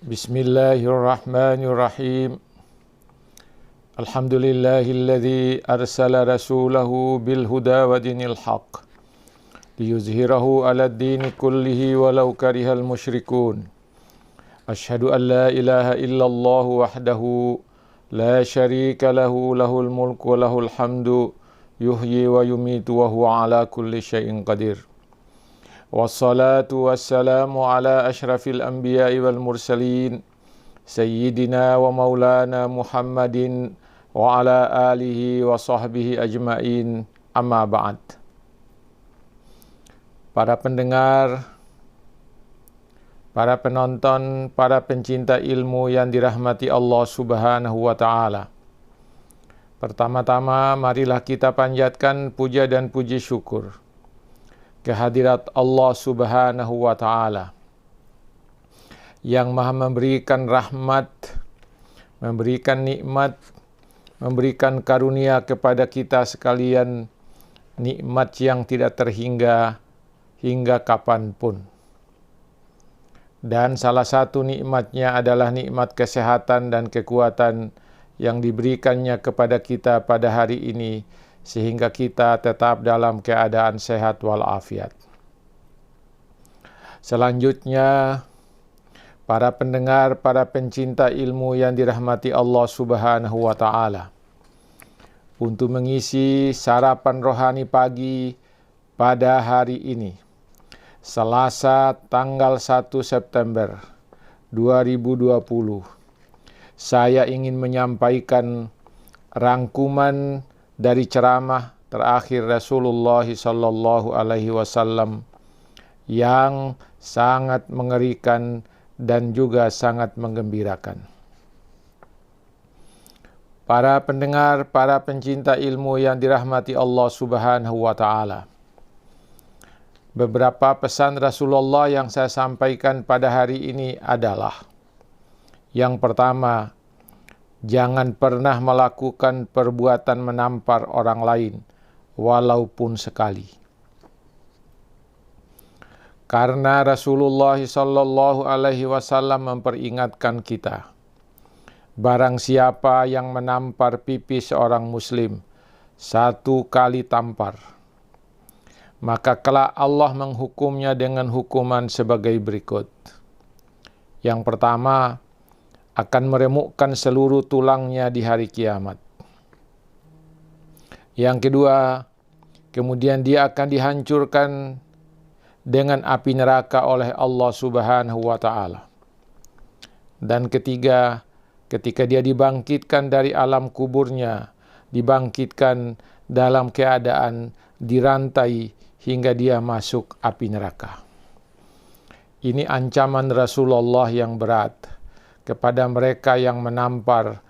Bismillahirrahmanirrahim. Alhamdulillahilladzi arsala rasulahu bil huda wa dinil haq liyuzhirahu 'alad dini kullihi walau karihal musyrikun. Asyhadu an la ilaha illallah wahdahu la syarika lahu lahul mulku wa lahul hamdu yuhyi wa yumitu wa huwa ala kulli syai'in qadir. Wassalatu wassalamu ala asyrafil anbiya'i wal mursalin Sayyidina wa maulana Muhammadin wa ala alihi wa sahbihi ajma'in, amma ba'd. Para pendengar, para penonton, para pencinta ilmu yang dirahmati Allah Subhanahu wa ta'ala. Pertama-tama marilah kita panjatkan puja dan puji syukur kehadirat Allah Subhanahu wa ta'ala yang maha memberikan rahmat, memberikan nikmat, memberikan karunia kepada kita sekalian, nikmat yang tidak terhingga hingga kapanpun. Dan salah satu nikmatnya adalah nikmat kesehatan dan kekuatan yang diberikannya kepada kita pada hari ini, sehingga kita tetap dalam keadaan sehat walafiat. Selanjutnya, para pendengar, para pencinta ilmu yang dirahmati Allah Subhanahu wa ta'ala, untuk mengisi sarapan rohani pagi pada hari ini, Selasa tanggal 1 September 2020, saya ingin menyampaikan rangkuman dari ceramah terakhir Rasulullah sallallahu alaihi wasallam yang sangat mengerikan dan juga sangat menggembirakan. Para pendengar, para pencinta ilmu yang dirahmati Allah Subhanahu wa ta'ala, beberapa pesan Rasulullah yang saya sampaikan pada hari ini adalah: yang pertama, jangan pernah melakukan perbuatan menampar orang lain, walaupun sekali. Karena Rasulullah sallallahu alaihi wasallam memperingatkan kita, barang siapa yang menampar pipi seorang muslim 1 kali tampar, maka kelak Allah menghukumnya dengan hukuman sebagai berikut. Yang pertama, akan meremukkan seluruh tulangnya di hari kiamat. Yang kedua, kemudian dia akan dihancurkan dengan api neraka oleh Allah Subhanahu wa ta'ala. Dan ketiga, ketika dia dibangkitkan dari alam kuburnya, dibangkitkan dalam keadaan dirantai hingga dia masuk api neraka. Ini ancaman Rasulullah yang berat kepada mereka yang menampar,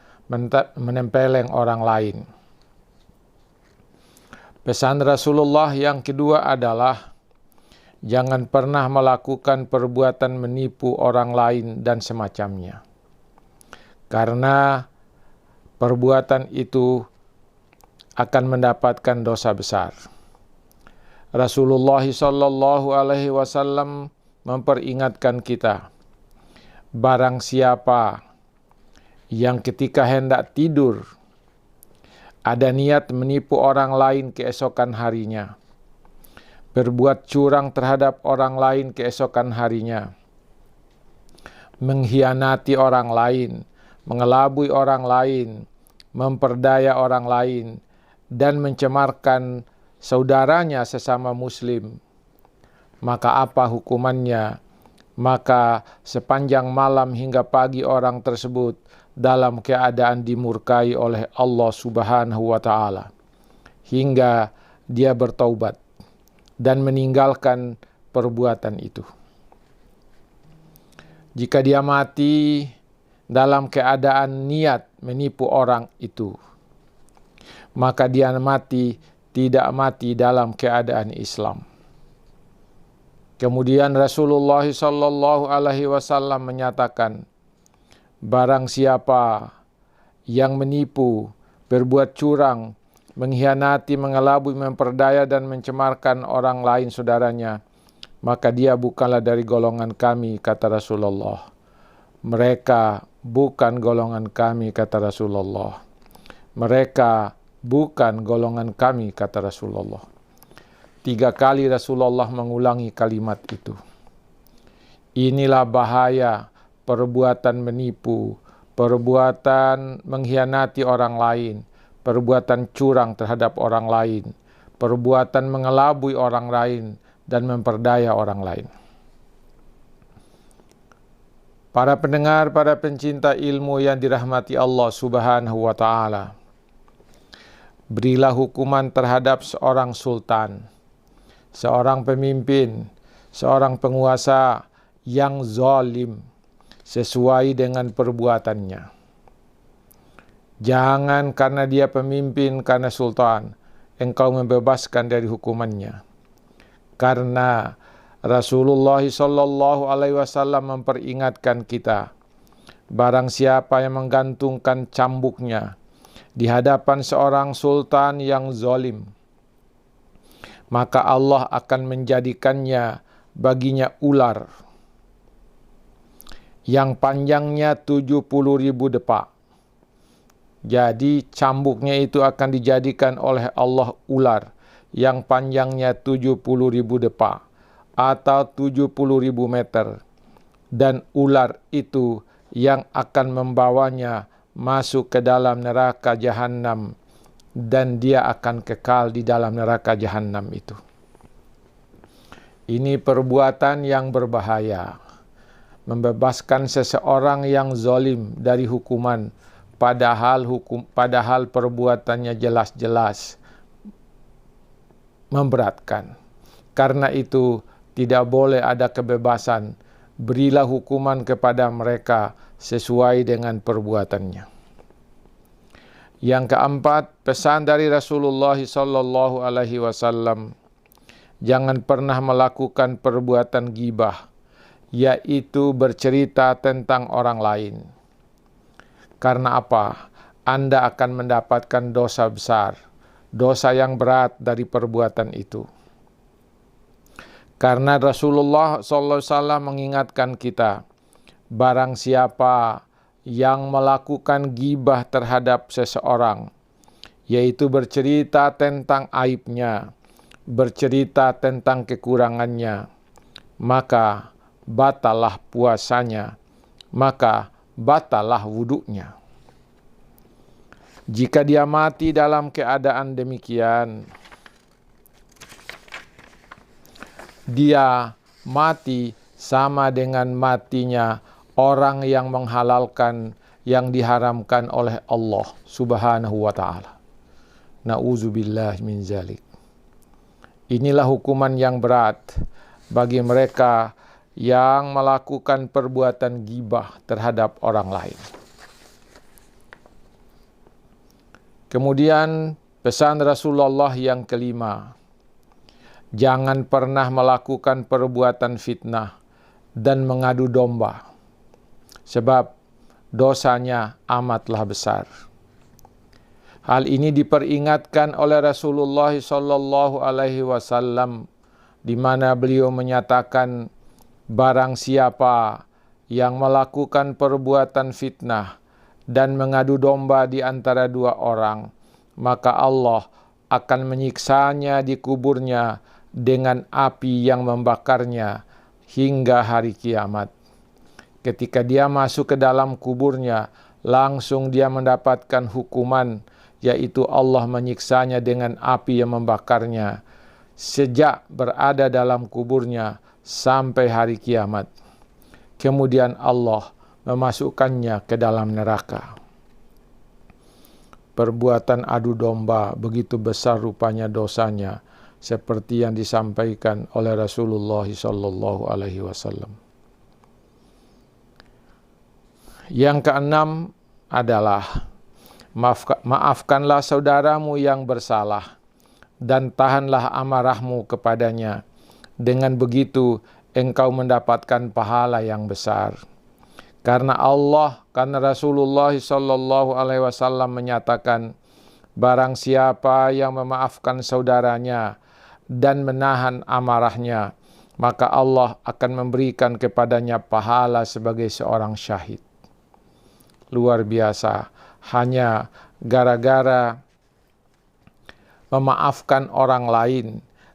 menempeleng orang lain. Pesan Rasulullah yang kedua adalah, jangan pernah melakukan perbuatan menipu orang lain dan semacamnya. Karena perbuatan itu akan mendapatkan dosa besar. Rasulullah sallallahu alaihi wasallam memperingatkan kita, barang siapa yang ketika hendak tidur ada niat menipu orang lain keesokan harinya, berbuat curang terhadap orang lain keesokan harinya, mengkhianati orang lain, mengelabui orang lain, memperdaya orang lain, dan mencemarkan saudaranya sesama muslim, maka apa hukumannya? Maka sepanjang malam hingga pagi orang tersebut dalam keadaan dimurkai oleh Allah Subhanahu wa ta'ala, hingga dia bertaubat dan meninggalkan perbuatan itu. Jika dia mati dalam keadaan niat menipu orang itu, maka dia tidak mati dalam keadaan Islam. Kemudian Rasulullah sallallahu alaihi wasallam menyatakan, barang siapa yang menipu, berbuat curang, mengkhianati, mengelabui, memperdaya dan mencemarkan orang lain saudaranya, maka dia bukanlah dari golongan kami, kata Rasulullah. Mereka bukan golongan kami, kata Rasulullah. Mereka bukan golongan kami, kata Rasulullah. 3 kali Rasulullah mengulangi kalimat itu. Inilah bahaya perbuatan menipu, perbuatan mengkhianati orang lain, perbuatan curang terhadap orang lain, perbuatan mengelabui orang lain, dan memperdaya orang lain. Para pendengar, para pencinta ilmu yang dirahmati Allah Subhanahu wa Ta'ala, berilah hukuman terhadap seorang sultan, seorang pemimpin, seorang penguasa yang zalim sesuai dengan perbuatannya. Jangan karena dia pemimpin, karena sultan, engkau membebaskan dari hukumannya. Karena Rasulullah sallallahu alaihi wasallam memperingatkan kita, barang siapa yang menggantungkan cambuknya di hadapan seorang sultan yang zalim, maka Allah akan menjadikannya baginya ular yang panjangnya 70.000 depa. Jadi cambuknya itu akan dijadikan oleh Allah ular yang panjangnya 70.000 depa atau 70.000 meter. Dan ular itu yang akan membawanya masuk ke dalam neraka Jahannam, dan dia akan kekal di dalam neraka Jahannam itu. Ini perbuatan yang berbahaya, membebaskan seseorang yang zalim dari hukuman, padahal perbuatannya jelas-jelas memberatkan. Karena itu tidak boleh ada kebebasan. Berilah hukuman kepada mereka sesuai dengan perbuatannya. Yang keempat, pesan dari Rasulullah sallallahu alaihi wasallam, jangan pernah melakukan perbuatan ghibah, yaitu bercerita tentang orang lain. Karena apa? Anda akan mendapatkan dosa besar, dosa yang berat dari perbuatan itu. Karena Rasulullah SAW mengingatkan kita, barang siapa yang melakukan ghibah terhadap seseorang, yaitu bercerita tentang aibnya, bercerita tentang kekurangannya, maka batallah puasanya, maka batallah wuduknya. Jika dia mati dalam keadaan demikian, dia mati sama dengan matinya orang yang menghalalkan yang diharamkan oleh Allah Subhanahu wa Ta'ala. Na'udzubillah min zalik. Inilah hukuman yang berat bagi mereka yang melakukan perbuatan ghibah terhadap orang lain. Kemudian pesan Rasulullah yang kelima, jangan pernah melakukan perbuatan fitnah dan mengadu domba, sebab dosanya amatlah besar. Hal ini diperingatkan oleh Rasulullah sallallahu alaihi wasallam, di mana beliau menyatakan, barang siapa yang melakukan perbuatan fitnah dan mengadu domba di antara dua orang, maka Allah akan menyiksanya di kuburnya dengan api yang membakarnya hingga hari kiamat. Ketika dia masuk ke dalam kuburnya, langsung dia mendapatkan hukuman, yaitu Allah menyiksanya dengan api yang membakarnya sejak berada dalam kuburnya sampai hari kiamat. Kemudian Allah memasukkannya ke dalam neraka. Perbuatan adu domba begitu besar rupanya dosanya, seperti yang disampaikan oleh Rasulullah sallallahu alaihi wasallam. Yang keenam adalah maafkanlah saudaramu yang bersalah dan tahanlah amarahmu kepadanya. Dengan begitu engkau mendapatkan pahala yang besar. Karena Rasulullah sallallahu alaihi wasallam menyatakan, barang siapa yang memaafkan saudaranya dan menahan amarahnya, maka Allah akan memberikan kepadanya pahala sebagai seorang syahid. Luar biasa, hanya gara-gara memaafkan orang lain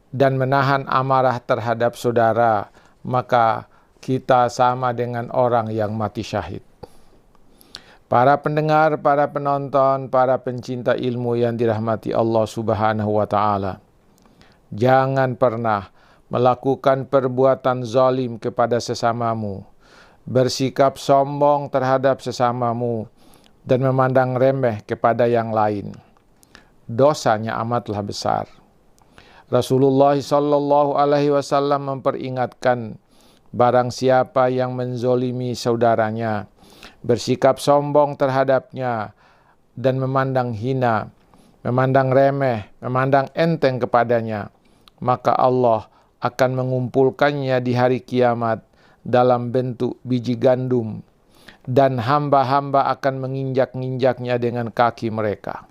dan menahan amarah terhadap saudara, maka kita sama dengan orang yang mati syahid. Para pendengar, para penonton, para pencinta ilmu yang dirahmati Allah Subhanahu wa Ta'ala, jangan pernah melakukan perbuatan zalim kepada sesamamu, bersikap sombong terhadap sesamamu, dan memandang remeh kepada yang lain. Dosanya amatlah besar. Rasulullah sallallahu alaihi wasallam memperingatkan, barang siapa yang menzolimi saudaranya, bersikap sombong terhadapnya, dan memandang hina, memandang remeh, memandang enteng kepadanya, maka Allah akan mengumpulkannya di hari kiamat dalam bentuk biji gandum, dan hamba-hamba akan menginjak-injaknya dengan kaki mereka.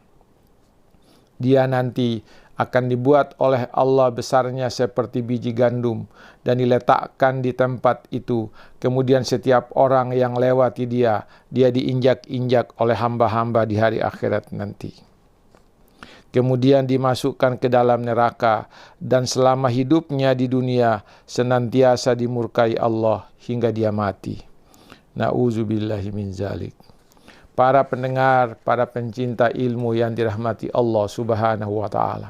Dia nanti akan dibuat oleh Allah besarnya seperti biji gandum dan diletakkan di tempat itu. Kemudian setiap orang yang lewati dia diinjak-injak oleh hamba-hamba di hari akhirat nanti. Kemudian dimasukkan ke dalam neraka dan selama hidupnya di dunia senantiasa dimurkai Allah hingga dia mati. Na'udzubillahi min zalik. Para pendengar, para pencinta ilmu yang dirahmati Allah Subhanahu wa Ta'ala,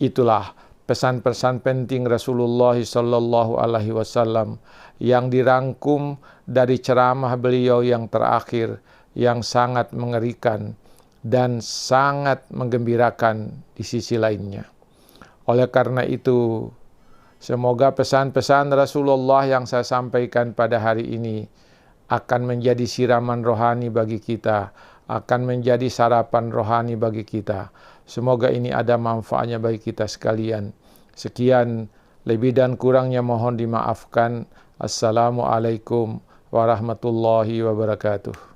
itulah pesan-pesan penting Rasulullah sallallahu alaihi wasallam yang dirangkum dari ceramah beliau yang terakhir, yang sangat mengerikan dan sangat menggembirakan di sisi lainnya. Oleh karena itu, semoga pesan-pesan Rasulullah yang saya sampaikan pada hari ini akan menjadi siraman rohani bagi kita, akan menjadi sarapan rohani bagi kita. Semoga ini ada manfaatnya bagi kita sekalian. Sekian, lebih dan kurangnya mohon dimaafkan. Assalamualaikum warahmatullahi wabarakatuh.